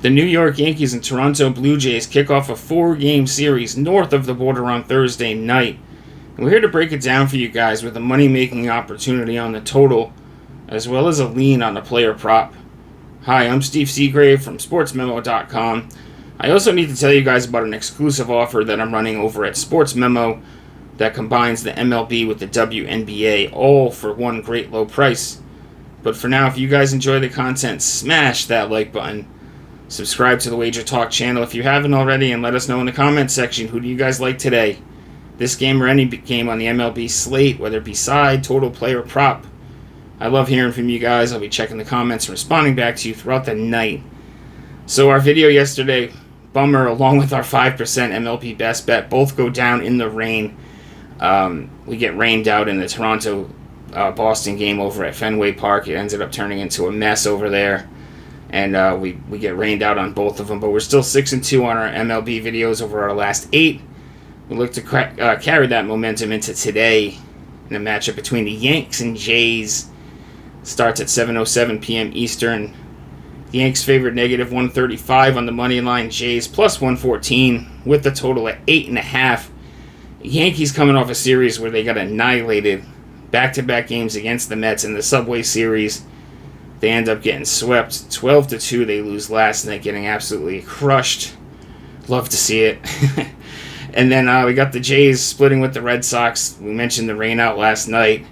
The New York Yankees and Toronto Blue Jays kick off a 4-game series north of the border on Thursday night. And we're here to break it down for you guys with a money-making opportunity on the total, as well as a lean on the player prop. Hi, I'm Steve Seagrave from SportsMemo.com. I also need to tell you guys about an exclusive offer that I'm running over at Sports Memo that combines the MLB with the WNBA, all for one great low price. But for now, if you guys enjoy the content, smash that like button. Subscribe to the WagerTalk channel if you haven't already, and let us know in the comments section, who do you guys like today? This game or any game on the MLB slate, whether it be side, total, play, or prop. I love hearing from you guys. I'll be checking the comments and responding back to you throughout the night. So our video yesterday, bummer, along with our 5% MLB best bet, both go down in the rain. We get rained out in the Toronto-Boston game over at Fenway Park. It ended up turning into a mess over there. And we get rained out on both of them, but we're still 6-2 on our MLB videos over our last 8. We look to carry that momentum into today in a matchup between the Yanks and Jays. Starts at 7:07 p.m. Eastern. The Yanks favored negative 135 on the money line. Jays plus 114 with the total at 8.5. The Yankees coming off a series where they got annihilated. Back-to-back games against the Mets in the Subway Series. They end up getting swept 12-2. They lose last night, getting absolutely crushed. Love to see it. And then we got the Jays splitting with the Red Sox. We mentioned the rain out last night,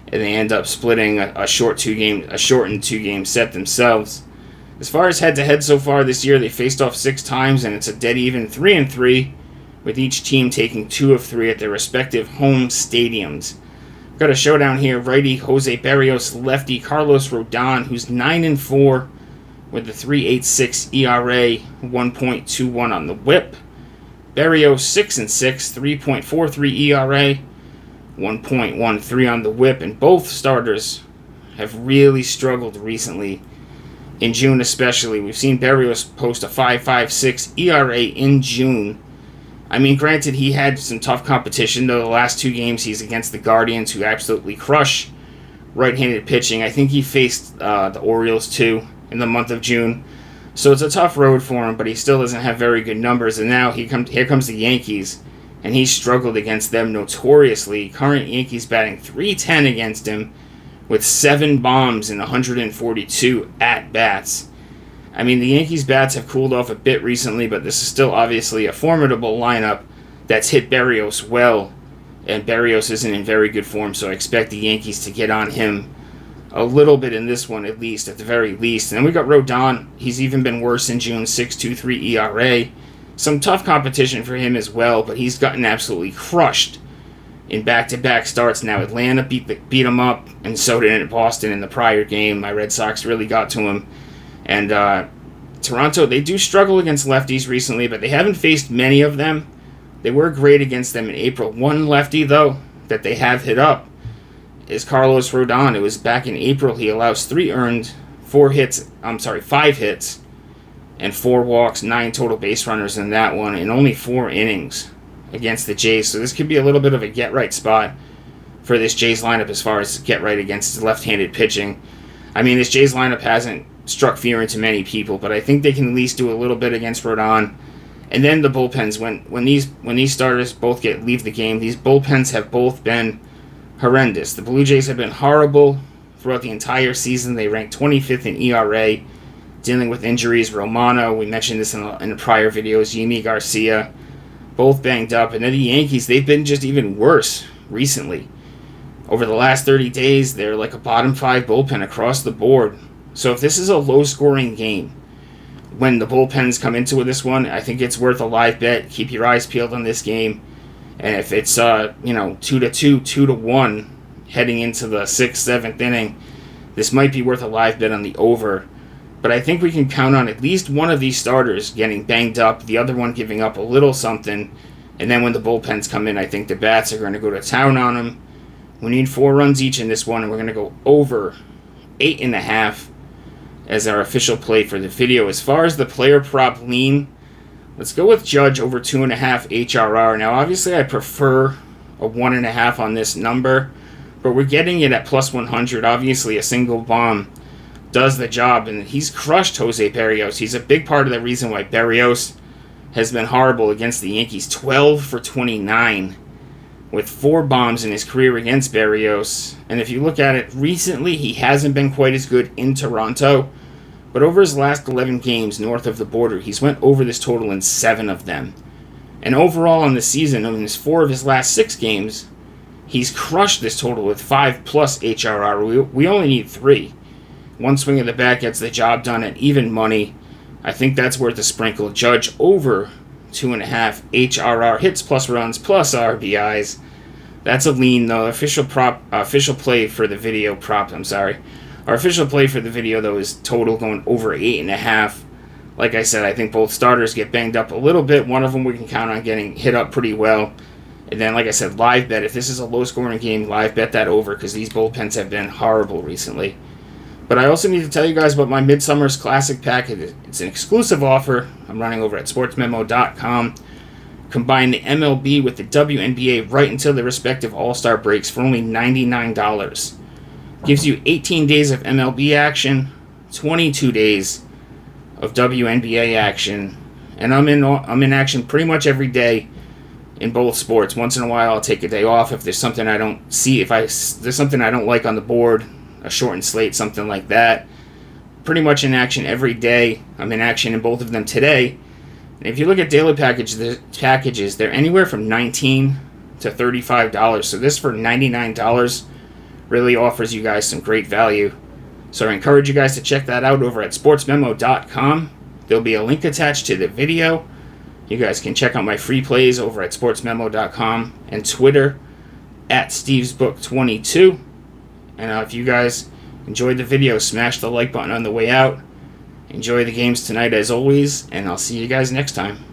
and they end up splitting a shortened 2-game set themselves. As far as head-to-head so far this year, they faced off 6 times, and it's a dead even 3-3, with each team taking 2 of 3 at their respective home stadiums. Got a showdown here. Righty Jose Berrios, lefty Carlos Rodon, who's 9-4 with a 3.86 ERA, 1.21 on the WHIP. Berrios 6-6, 3.43 ERA, 1.13 on the WHIP, and both starters have really struggled recently. In June especially, we've seen Berrios post a 5.56 ERA in June. I mean, granted, he had some tough competition, though. The last 2 games, he's against the Guardians, who absolutely crush right-handed pitching. I think he faced the Orioles, too, in the month of June. So it's a tough road for him, but he still doesn't have very good numbers. And now here comes the Yankees, and he struggled against them notoriously. Current Yankees batting .310 against him with 7 bombs in 142 at-bats. I mean, the Yankees' bats have cooled off a bit recently, but this is still obviously a formidable lineup that's hit Berrios well, and Berrios isn't in very good form, so I expect the Yankees to get on him a little bit in this one, at the very least. And then we got Rodon. He's even been worse in June, 6.23 ERA. Some tough competition for him as well, but he's gotten absolutely crushed in back-to-back starts. Now Atlanta beat him up, and so did Boston in the prior game. My Red Sox really got to him. And Toronto, they do struggle against lefties recently, but they haven't faced many of them. They were great against them in April. One lefty, though, that they have hit up is Carlos Rodon. It was back in April. He allows 5 hits, and 4 walks, 9 total base runners in that one, in only 4 innings against the Jays. So this could be a little bit of a get-right spot for this Jays lineup as far as get-right against left-handed pitching. I mean, this Jays lineup hasn't struck fear into many people, but I think they can at least do a little bit against Rodon. And then the bullpens, when these starters both leave the game, these bullpens have both been horrendous. The Blue Jays have been horrible throughout the entire season. They ranked 25th in ERA, dealing with injuries. Romano, we mentioned this in the prior videos, Yimi Garcia, both banged up. And then the Yankees, they've been just even worse recently. Over the last 30 days, they're like a bottom 5 bullpen across the board. So if this is a low-scoring game, when the bullpens come into this one, I think it's worth a live bet. Keep your eyes peeled on this game. And if it's 2-2, 2-1 heading into the 6th, 7th inning, this might be worth a live bet on the over. But I think we can count on at least one of these starters getting banged up, the other one giving up a little something. And then when the bullpens come in, I think the bats are going to go to town on them. We need 4 runs each in this one, and we're going to go over 8.5 as our official play for the video. As far as the player prop lean, let's go with Judge over 2.5 HRR. Now, obviously, I prefer a 1.5 on this number, but we're getting it at plus 100. Obviously, a single bomb does the job, and he's crushed Jose Berrios. He's a big part of the reason why Berrios has been horrible against the Yankees. 12 for 29 with 4 bombs in his career against Berrios. And if you look at it recently, he hasn't been quite as good in Toronto. But over his last 11 games north of the border, he's went over this total in 7 of them. And overall in the season, in his 4 of his last 6 games, he's crushed this total with 5+ HRR. We only need 3. One swing of the bat gets the job done at even money. I think that's worth a sprinkle. Judge over 2.5 HRR, hits plus runs plus RBIs. That's a lean though. Official play for the video Our official play for the video though is total going over 8.5. Like I said, I think both starters get banged up a little bit. One of them we can count on getting hit up pretty well. And then, like I said, live bet. If this is a low-scoring game, live bet that over because these bullpens have been horrible recently. But I also need to tell you guys about my Midsummer's Classic package. It's an exclusive offer I'm running over at sportsmemo.com. Combine the MLB with the WNBA right until the respective All-Star breaks for only $99. Gives you 18 days of MLB action, 22 days of WNBA action, and I'm in action pretty much every day in both sports. Once in a while I'll take a day off if there's something I don't see, there's something I don't like on the board, a shortened slate, something like that. Pretty much in action every day. I'm in action in both of them today. And if you look at daily packages, they're anywhere from $19 to $35. So this for $99 really offers you guys some great value. So I encourage you guys to check that out over at sportsmemo.com. There'll be a link attached to the video. You guys can check out my free plays over at sportsmemo.com and Twitter at stevesbook22. And if you guys enjoyed the video, smash the like button on the way out. Enjoy the games tonight as always, and I'll see you guys next time.